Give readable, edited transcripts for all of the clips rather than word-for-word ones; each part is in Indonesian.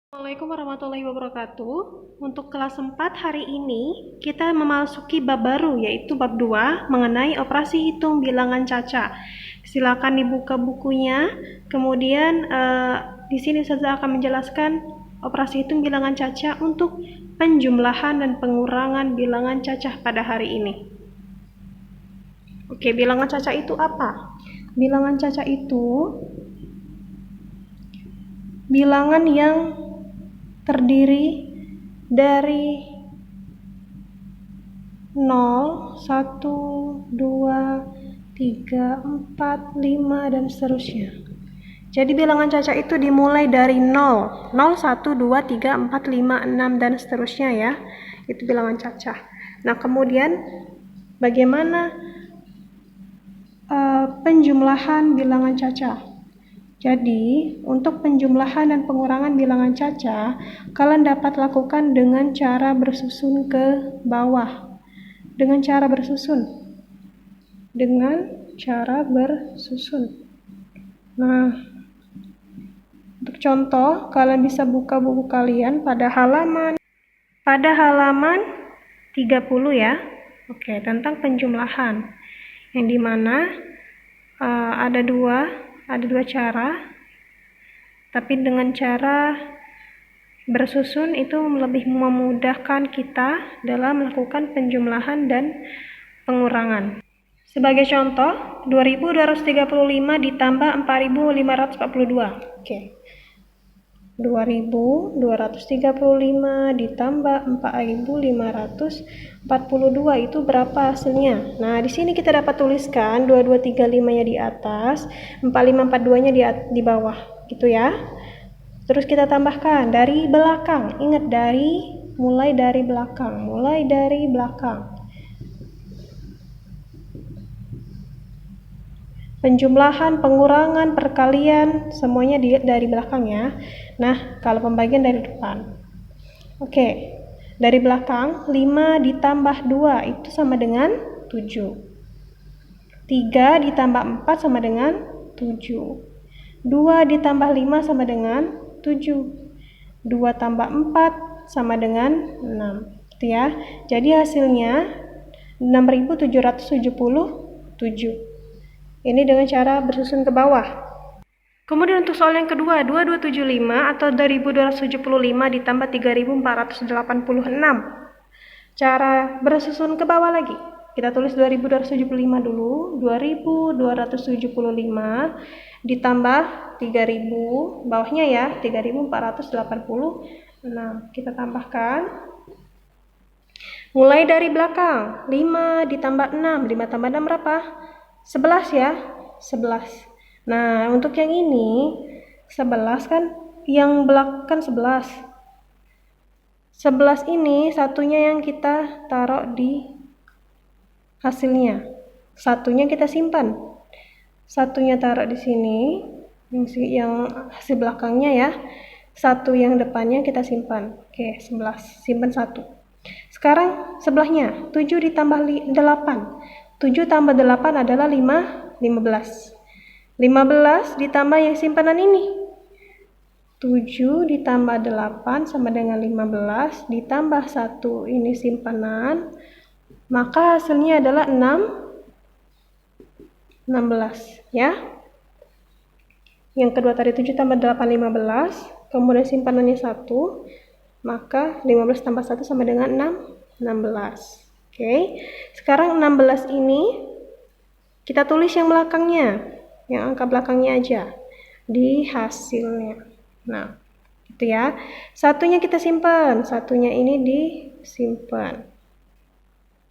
Assalamualaikum warahmatullahi wabarakatuh. Untuk kelas 4 hari ini, kita memasuki bab baru, yaitu bab 2 mengenai operasi hitung bilangan caca. Silakan dibuka bukunya, kemudian di sini saya akan menjelaskan operasi hitung bilangan caca untuk penjumlahan dan pengurangan bilangan cacah pada hari ini. Oke, bilangan caca itu apa? Bilangan caca itu bilangan yang terdiri dari 0, 1, 2, 3, 4, 5, dan seterusnya. Jadi bilangan caca itu dimulai dari 0, 0, 1, 2, 3, 4, 5, 6, dan seterusnya ya. Itu bilangan caca. Nah, kemudian bagaimana penjumlahan bilangan caca? Jadi, untuk penjumlahan dan pengurangan bilangan caca, kalian dapat lakukan dengan cara bersusun ke bawah. Dengan cara bersusun. Nah, untuk contoh, kalian bisa buka buku kalian pada halaman 30 ya. Oke, tentang penjumlahan. Yang dimana ada dua cara, tapi dengan cara bersusun itu lebih memudahkan kita dalam melakukan penjumlahan dan pengurangan. Sebagai contoh, 2235 ditambah 4542. Oke. 2235 ditambah 4542 itu berapa hasilnya? Nah, di sini kita dapat tuliskan 2235-nya di atas, 4542-nya di bawah, gitu ya. Terus kita tambahkan dari belakang. Ingat, mulai dari belakang. Penjumlahan, pengurangan, perkalian, semuanya dari belakang ya. Nah, kalau pembagian dari depan. Oke, dari belakang, 5 ditambah 2 itu sama dengan 7. 3 ditambah 4 sama dengan 7. 2 ditambah 5 sama dengan 7. 2 tambah 4 sama dengan 6. Itu ya. Jadi hasilnya 6777. Ini dengan cara bersusun ke bawah. Kemudian untuk soal yang kedua, 2275 atau 2275 ditambah 3486. Cara bersusun ke bawah lagi. Kita tulis 2275 dulu. 2275 ditambah 3000, bawahnya ya, 3486. Kita tambahkan. Mulai dari belakang, 5 ditambah 6. 5 tambah 6 berapa? 11 ya, 11. Nah, untuk yang ini 11 kan, yang belakang 11. 11 ini satunya yang kita taruh di hasilnya. Satunya kita simpan. Satunya taruh di sini, yang hasil belakangnya ya. Satu yang depannya kita simpan. Oke, 11. Simpan 1. Sekarang sebelahnya, 7 ditambah 8. 7 tambah 8 adalah 15. 15 ditambah yang simpanan ini. 7 ditambah 8 sama dengan 15, ditambah 1 ini simpanan, maka hasilnya adalah 16 ya. Yang kedua tadi 7 tambah 8, 15, kemudian simpanannya 1, maka 15 tambah 1 sama dengan 16. Oke, sekarang 16 ini kita tulis yang belakangnya, yang angka belakangnya aja di hasilnya. Nah, itu ya. Satunya kita simpan, satunya ini disimpan.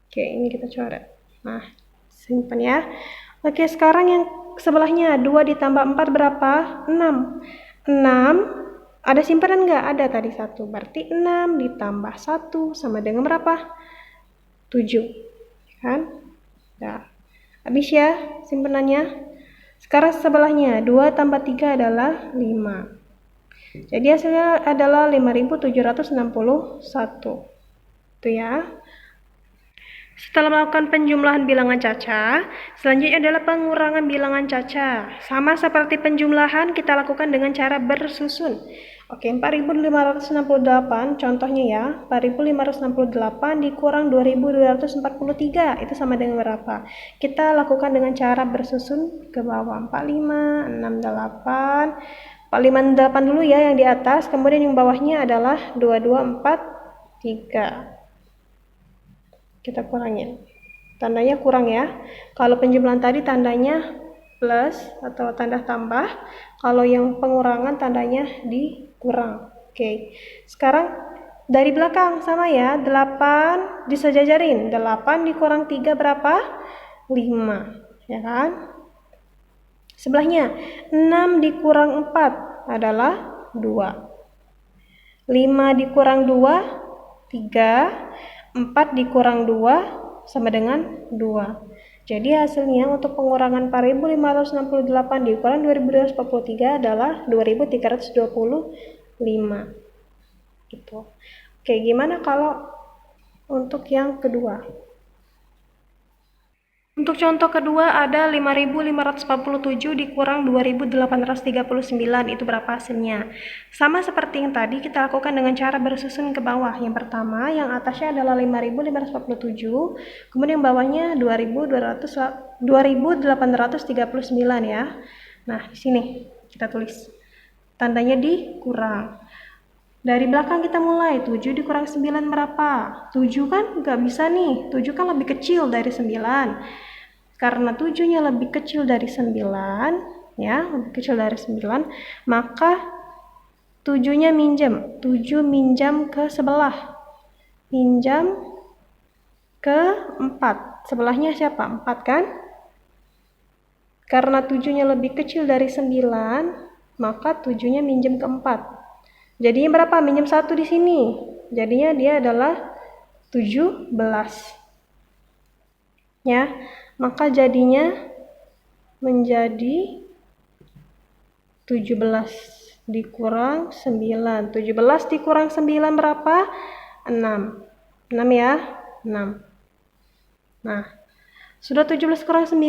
Oke, ini kita coret. Nah, simpan ya. Oke, sekarang yang sebelahnya 2 ditambah 4 berapa? 6. 6 ada simpanan nggak? Ada tadi 1. Berarti 6 ditambah 1 sama dengan berapa? 7 kan? Nah, habis ya simpenannya. Sekarang sebelahnya 2 tambah 3 adalah 5. Jadi hasilnya adalah 5761. Itu ya. Setelah melakukan penjumlahan bilangan caca, selanjutnya adalah pengurangan bilangan caca. Sama seperti penjumlahan, kita lakukan dengan cara bersusun. Oke, 4.568 contohnya ya. 4.568 dikurang 2.243 itu sama dengan berapa? Kita lakukan dengan cara bersusun ke bawah. 45, 68, 458 dulu ya yang di atas, kemudian yang bawahnya adalah 2243. Kita kurangin. Tandanya kurang ya. Kalau penjumlahan tadi tandanya plus atau tanda tambah, kalau yang pengurangan tandanya dikurang. Oke. Sekarang dari belakang sama ya, 8 disejajarin. 8 dikurang 3 berapa? 5, ya kan? Sebelahnya 6 dikurang 4 adalah 2. 5 dikurang 2 3, 4 dikurang 2 sama dengan 2. Jadi hasilnya untuk pengurangan 4.568 dikurang 2.243 adalah 2.325 gitu. Oke, gimana kalau untuk yang kedua? Untuk contoh kedua ada 5.547 dikurang 2.839, itu berapa hasilnya? Sama seperti yang tadi, kita lakukan dengan cara bersusun ke bawah. Yang pertama, yang atasnya adalah 5.547, kemudian bawahnya 2.839 ya. Nah, di sini kita tulis. Tandanya dikurang. Dari belakang kita mulai, 7 dikurang 9 berapa? 7 kan nggak bisa nih, 7 kan lebih kecil dari 9. Karena 7-nya lebih kecil dari 9, ya, lebih kecil dari 9, maka 7-nya minjem. 7 minjam ke sebelah. Minjam ke 4. Sebelahnya siapa? 4 kan? Karena 7-nya lebih kecil dari 9, maka 7-nya minjem ke 4. Jadinya berapa? Minjem 1 di sini. Jadinya dia adalah 17. Ya. Maka jadinya menjadi 17 dikurang 9. 17 dikurang 9 berapa? 6. 6 ya? 6. Nah, sudah 17 kurang 9.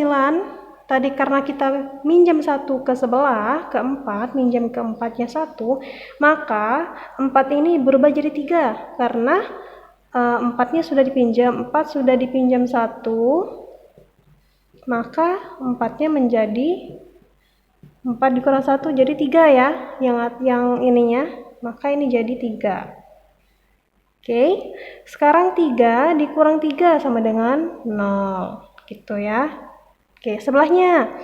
Tadi karena kita minjam 1 ke sebelah, ke 4, minjam ke 4-nya 1, maka 4 ini berubah jadi 3. Karena 4-nya sudah dipinjam, 4 sudah dipinjam 1, maka 4-nya menjadi 4 dikurang 1 jadi 3 ya, yang ininya, maka ini jadi 3. Oke, sekarang 3 dikurang 3 sama dengan 0, gitu ya. Oke, sebelahnya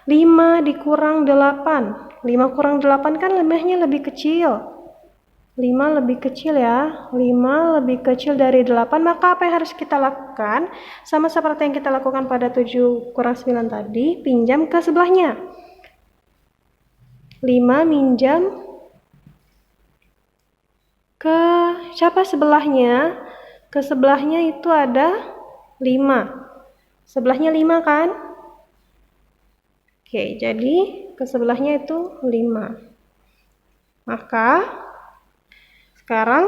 5 dikurang 8. 5 kurang 8 kan lemahnya lebih kecil. 5 lebih kecil ya, 5 lebih kecil dari 8, maka apa yang harus kita lakukan? Sama seperti yang kita lakukan pada 7 kurang 9 tadi, pinjam ke sebelahnya. 5 minjam ke siapa sebelahnya? Ke sebelahnya itu ada 5. Sebelahnya 5 kan? Oke, jadi ke sebelahnya itu 5. Maka sekarang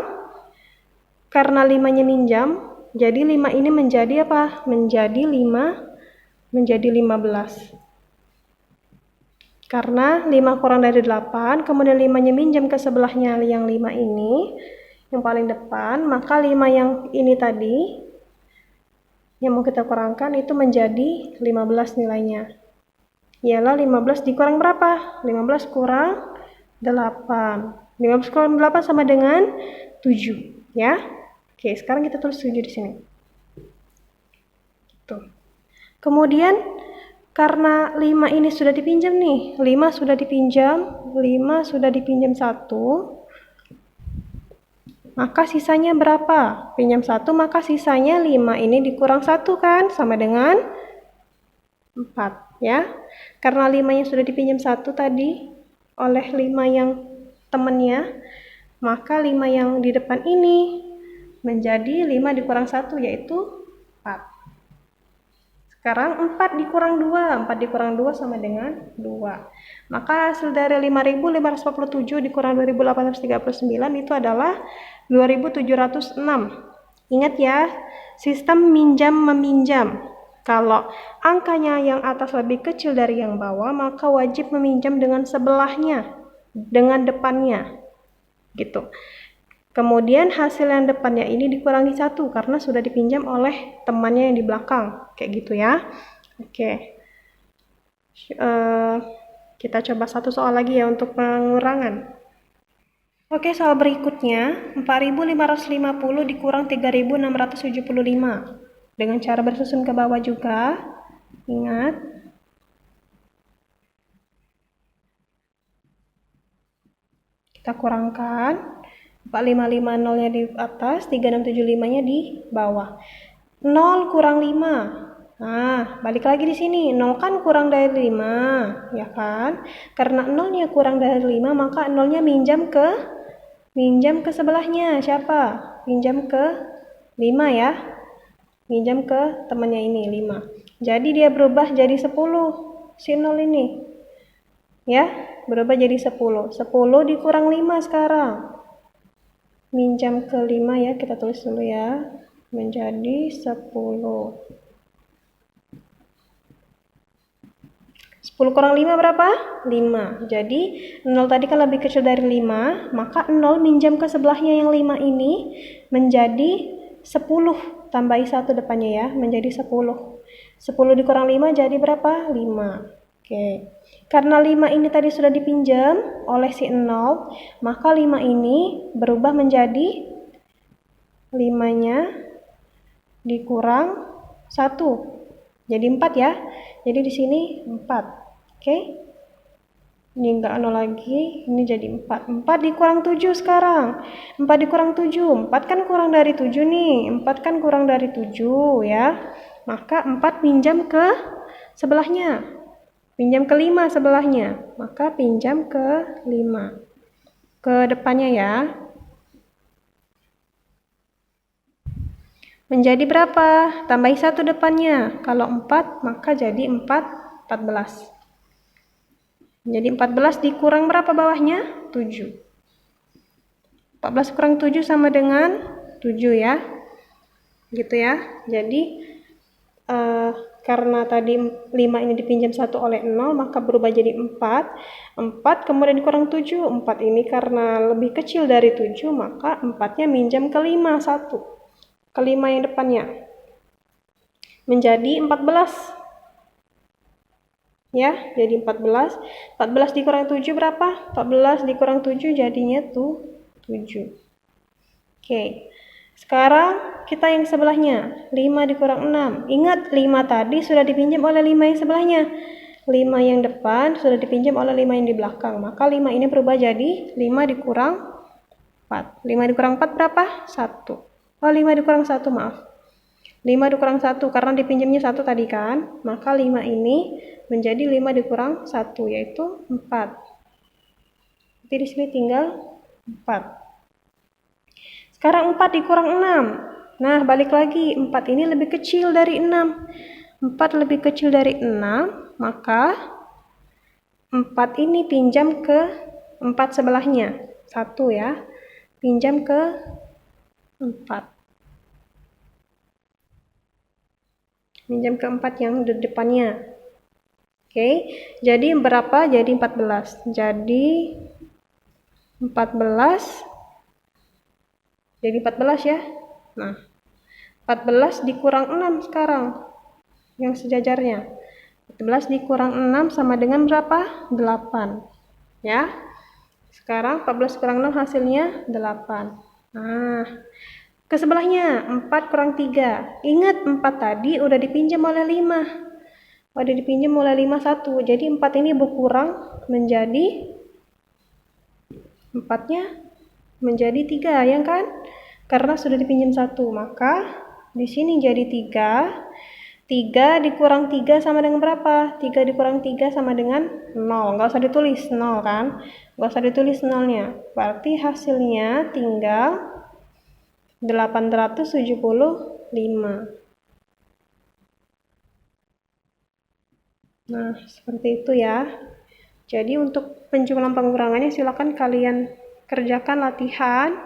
karena 5-nya minjam, jadi 5 ini menjadi apa? Menjadi 15. Karena 5 kurang dari 8, kemudian 5-nya minjam ke sebelahnya yang 5 ini, yang paling depan, maka 5 yang ini tadi, yang mau kita kurangkan itu menjadi 15 nilainya. Ialah 15 dikurang berapa? 15 kurang 8. 15 kurang 8 sama dengan 7, ya. Oke, sekarang kita tulis 7 di sini. Tuh. Kemudian karena 5 ini sudah dipinjam nih, 5 sudah dipinjam 1, maka sisanya berapa? Pinjam 1, maka sisanya 5 ini dikurang 1 kan, sama dengan 4, ya. Karena 5-nya sudah dipinjam 1 tadi oleh 5 yang temannya, maka 5 yang di depan ini menjadi 5 dikurang 1, yaitu 4. Sekarang 4 dikurang 2, 4 dikurang 2 sama dengan 2. Maka hasil dari 5.547 dikurang 2.839 itu adalah 2.706. Ingat ya, sistem minjam-meminjam. Kalau angkanya yang atas lebih kecil dari yang bawah, maka wajib meminjam dengan sebelahnya, dengan depannya. gitu. Kemudian hasil yang depannya ini dikurangi 1 karena sudah dipinjam oleh temannya yang di belakang, kayak gitu ya. Oke. Kita coba satu soal lagi ya untuk pengurangan. Oke, soal berikutnya, 4.550 dikurang 3.675. Dengan cara bersusun ke bawah juga. Ingat. Kita kurangkan. 4550-nya di atas, 3675-nya di bawah. 0 kurang 5. Nah, balik lagi di sini. 0 kan kurang dari 5, ya kan? Karena 0-nya kurang dari 5, maka 0-nya minjam ke sebelahnya. Siapa? Minjam ke 5 ya. Minjam ke temannya ini 5. Jadi dia berubah jadi 10 si 0 ini. Ya, berubah jadi 10. 10 dikurang 5 sekarang. Minjam ke 5 ya, kita tulis dulu ya. Menjadi 10. 10 kurang 5 berapa? 5. Jadi 0 tadi kan lebih kecil dari 5, maka 0 minjam ke sebelahnya yang 5 ini menjadi 10. Tambahi 1 depannya ya, menjadi 10. 10 dikurang 5 jadi berapa? 5. Oke. Karena 5 ini tadi sudah dipinjam oleh si 0, maka 5 ini berubah menjadi 5-nya dikurang 1. Jadi 4 ya. Jadi di sini 4. Oke. Ini enggak 0 lagi, ini jadi 4. 4 dikurang 7 sekarang. 4 dikurang 7. 4 kan kurang dari 7 nih. 4 kan kurang dari 7 ya. Maka 4 pinjam ke sebelahnya. Pinjam ke 5 sebelahnya. Maka pinjam ke 5. Ke depannya ya. Menjadi berapa? Tambahi 1 depannya. Kalau 4, maka jadi 14. Jadi 14 dikurang berapa bawahnya? 7. 14 kurang 7 sama dengan 7 ya. Gitu ya. Jadi karena tadi 5 ini dipinjam 1 oleh 0, maka berubah jadi 4. 4 kemudian dikurang 7. 4 ini karena lebih kecil dari 7, maka 4-nya minjam ke 5 1. Ke 5 yang depannya. Menjadi 14. Ya, jadi 14. 14 dikurang 7 berapa? 14 dikurang 7 jadinya tuh 7. Oke. Sekarang kita yang sebelahnya. 5 dikurang 6. Ingat 5 tadi sudah dipinjam oleh 5 yang sebelahnya. 5 yang depan sudah dipinjam oleh 5 yang di belakang. Maka 5 ini berubah jadi 5 dikurang 4. 5 dikurang 4 berapa? 1. Oh, 5 dikurang 1, maaf. 5 dikurang 1 karena dipinjamnya 1 tadi kan. Maka 5 ini menjadi 5 dikurang 1 yaitu 4. Jadi di sini tinggal 4. Sekarang 4 dikurang 6. Nah, balik lagi. 4 ini lebih kecil dari 6. 4 lebih kecil dari 6, maka 4 ini pinjam ke 4 sebelahnya. 1 ya. Pinjam ke 4. Pinjam ke 4 yang di depannya. Oke. Jadi berapa? Jadi 14. Jadi 14. Jadi 14 ya. Nah, 14 dikurang 6 sekarang. Yang sejajarnya. 14 dikurang 6 sama dengan berapa? 8. Ya. Sekarang 14 kurang 6 hasilnya 8. Nah, ke sebelahnya 4 kurang 3. Ingat 4 tadi udah dipinjam oleh 5. Udah dipinjam oleh 5 1. Jadi 4 ini berkurang menjadi 4-nya menjadi 3 ya kan? Karena sudah dipinjam 1, maka di sini jadi 3. 3 dikurang 3 sama dengan berapa? 3 dikurang 3 sama dengan 0. Nggak usah ditulis 0 kan? Nggak usah ditulis 0-nya. Berarti hasilnya tinggal 875. Nah, seperti itu ya. Jadi untuk penjumlahan pengurangannya silakan kalian kerjakan latihan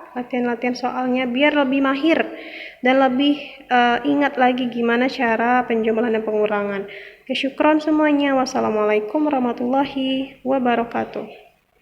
soalnya biar lebih mahir dan lebih ingat lagi gimana cara penjumlahan dan pengurangan. Syukron semuanya. Wassalamualaikum warahmatullahi wabarakatuh.